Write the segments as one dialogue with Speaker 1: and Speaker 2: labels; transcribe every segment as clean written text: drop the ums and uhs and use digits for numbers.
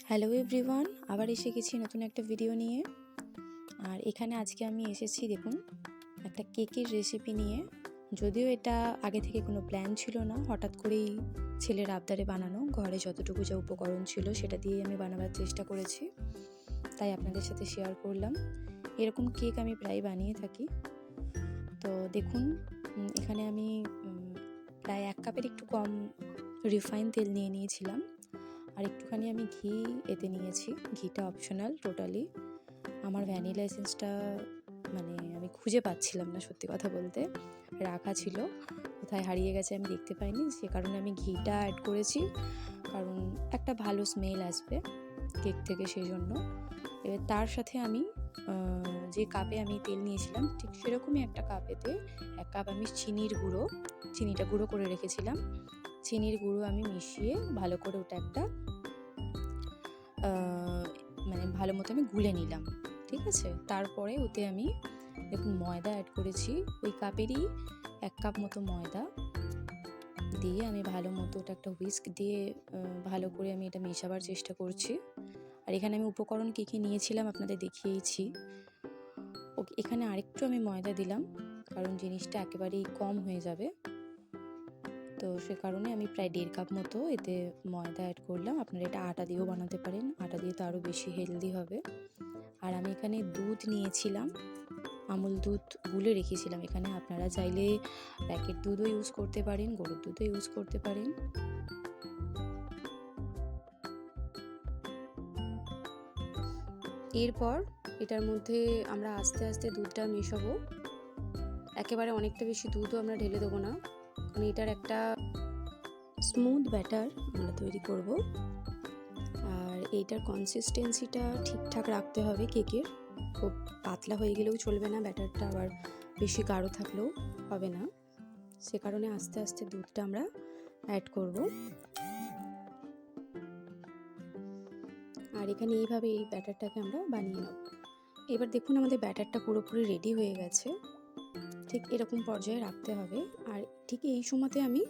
Speaker 1: Hello everyone, আবার এসে গেছি নতুন একটা ভিডিও নিয়ে। আর এখানে আজকে আমি এসেছি দেখুন একটা কেকের রেসিপি নিয়ে। যদিও এটা আগে থেকে কোনো প্ল্যান ছিল না, হঠাৎ করেই ছেলের আবদারে বানানো। ঘরে যতটুকু যা উপকরণ ছিল সেটা দিয়েই আমি বানাবার চেষ্টা করেছি, তাই আপনাদের সাথে শেয়ার করলাম। এরকম কেক আমি প্রায় বানিয়ে থাকি। তো দেখুন এখানে আমি প্রায় 1 কাপের একটু কম রিফাইন তেল নিয়ে নিয়েছিলাম, আর একটুখানি আমি ঘি এতে নিয়েছি। ঘিটা অপশনাল টোটালি। আমার ভ্যানিলা এসেন্সটা মানে আমি খুঁজে পাচ্ছিলাম না, সত্যি কথা বলতে। রাখা ছিল, কোথায় হারিয়ে গেছে আমি দেখতে পাইনি, সে কারণে আমি ঘিটা অ্যাড করেছি, কারণ একটা ভালো স্মেল আসবে কেক থেকে, সেই জন্য। এবার তার সাথে আমি যে কাপে আমি তেল নিয়েছিলাম ঠিক সেরকমই একটা কাপেতে 1 কাপ আমি চিনিটা গুঁড়ো করে রেখেছিলাম। চিনির গুঁড়ো আমি মিশিয়ে ভালো করে ওটা একটা মানে ভালো মতো আমি গুলে নিলাম, ঠিক আছে। তারপরে ওতে আমি দেখুন ময়দা অ্যাড করেছি। ওই কাপেরই 1 কাপ মতো ময়দা দিয়ে আমি ভালো মতো ওটা একটা হুইস্ক দিয়ে ভালো করে আমি এটা মেশাবার চেষ্টা করছি। আর এখানে আমি উপকরণ কী কী নিয়েছিলাম আপনাদের দেখিয়েছি। এখানে আরেকটু আমি ময়দা দিলাম, কারণ জিনিসটা একেবারেই কম হয়ে যাবে। তো সে কারণে আমি প্রায় 1.5 কাপ মতো এতে ময়দা অ্যাড করলাম। আপনারা এটা আটা দিয়েও বানাতে পারেন, আটা দিয়ে তো আরও বেশি হেলদি হবে। আর আমি এখানে দুধ নিয়েছিলাম, আমুল দুধ গুলে রেখেছিলাম এখানে। আপনারা চাইলে প্যাকেট দুধও ইউজ করতে পারেন, গরুর দুধও ইউজ করতে পারেন। এরপর এটার মধ্যে আমরা আস্তে আস্তে দুধটা মেশাবো। একেবারে অনেকটা বেশি দুধও আমরা ঢেলে দেবো না, কারণ এটার একটা স্মুথ ব্যাটার আমরা তৈরি করব। আর এইটার কনসিস্টেন্সিটা ঠিকঠাক রাখতে হবে কেকের। খুব পাতলা হয়ে গেলেও চলবে না ব্যাটারটা, আবার বেশি গাঢ় থাকলেও হবে না। সে কারণে আস্তে আস্তে দুধটা আমরা অ্যাড করব। আর এখানে এইভাবে এই ব্যাটারটাকে আমরা বানিয়ে নেব। এবার দেখুন আমাদের ব্যাটারটা পুরোপুরি রেডি হয়ে গেছে। ঠিক এরকম পর্যায়ে রাখতে হবে। আর ঠিক এই সময়তে আমি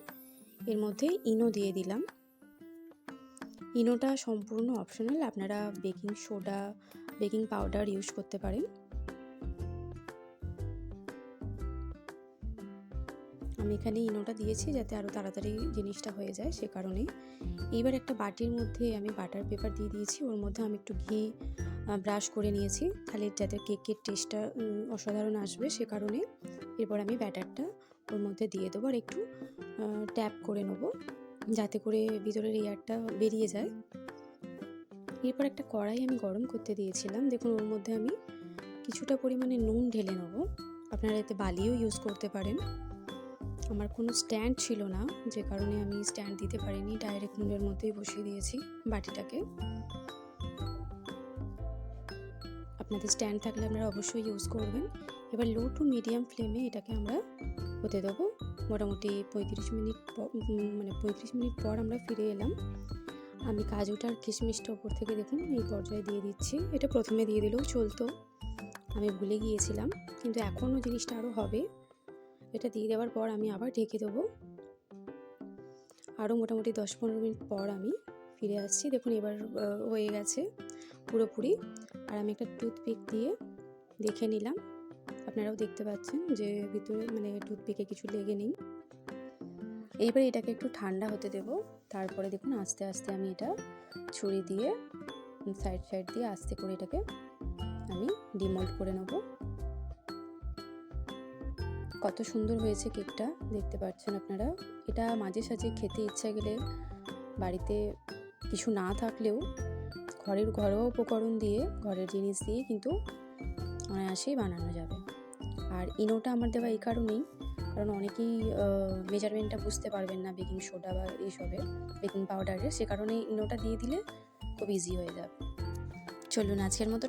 Speaker 1: এর মধ্যে ইনো দিয়ে দিলাম। ইনোটা সম্পূর্ণ অপশনাল, আপনারা baking soda, baking powder use করতে পারেন। আমি এখানে ইনোটা দিয়েছি যাতে আরও তাড়াতাড়ি জিনিসটা হয়ে যায়, সে কারণে। এইবার একটা বাটির মধ্যে আমি বাটার পেপার দিয়ে দিয়েছি, ওর মধ্যে আমি একটু ঘি ব্রাশ করে নিয়েছি, তাহলে যাতে কেকের টেস্টটা অসাধারণ আসবে, সে কারণে। এরপর আমি ব্যাটারটা ওর মধ্যে দিয়ে দেবো, আর একটু ট্যাপ করে নেবো যাতে করে ভিতরের এয়ারটা বেরিয়ে যায়। এরপর একটা কড়াই আমি গরম করতে দিয়েছিলাম। দেখুন ওর মধ্যে আমি কিছুটা পরিমাণে নুন ঢেলে নেবো। আপনারা এতে বালিও ইউজ করতে পারেন। আমার কোনো স্ট্যান্ড ছিল না, যে কারণে আমি স্ট্যান্ড দিতে পারিনি, ডাইরেক্ট নুনের মধ্যেই বসিয়ে দিয়েছি বাটিটাকে। আপনাদের স্ট্যান্ড থাকলে আপনারা অবশ্যই ইউজ করবেন। এবার লো টু মিডিয়াম ফ্লেমে এটাকে আমরা হতে দেবো। মোটামুটি 35 মিনিট পর আমরা ফিরে এলাম। আমি কাজুটা আর কিশমিশটা ওপর থেকে দেখুন এই পর্যায়ে দিয়ে দিচ্ছি। এটা প্রথমে দিয়ে দিলেও চলতো, আমি ভুলে গিয়েছিলাম, কিন্তু এখনও জিনিসটা আরও হবে। এটা দিয়ে দেওয়ার পর আমি আবার ঢেকে দেবো। আরও মোটামুটি 10-15 মিনিট পর আমি ফিরে আসছি। দেখুন এবার হয়ে গেছে পুরোপুরি। আর আমি একটা টুথপিক দিয়ে দেখে নিলাম, আপনারাও দেখতে পাচ্ছেন যে ভিতরে টুথপিকে কিছু লেগে নেই। এইবার এটাকে একটু ঠান্ডা হতে দেব। তারপরে দেখুন আস্তে আস্তে আমি এটা ছুরি দিয়ে সাইড দিয়ে আস্তে করে এটাকে আমি ডিমোল্ড করে নেব। কত সুন্দর হয়েছে কেকটা, দেখতে পাচ্ছেন আপনারা। এটা মাঝে সাঝে খেতে ইচ্ছা গেলে, বাড়িতে কিছু না থাকলেও ঘরোয়া উপকরণ দিয়ে, ঘরের জিনিস দিয়ে কিন্তু অনায়াসেই বানানো যাবে। আর ইনোটা আমার দেওয়া এই কারণেই, কারণ অনেকেই মেজারমেন্টটা বুঝতে পারবেন না বেকিং সোডা বা এইসবের, বেকিং পাউডারের, সে কারণে ইনোটা দিয়ে দিলে খুব ইজি হয়ে যাবে। চলুন আজকের মতো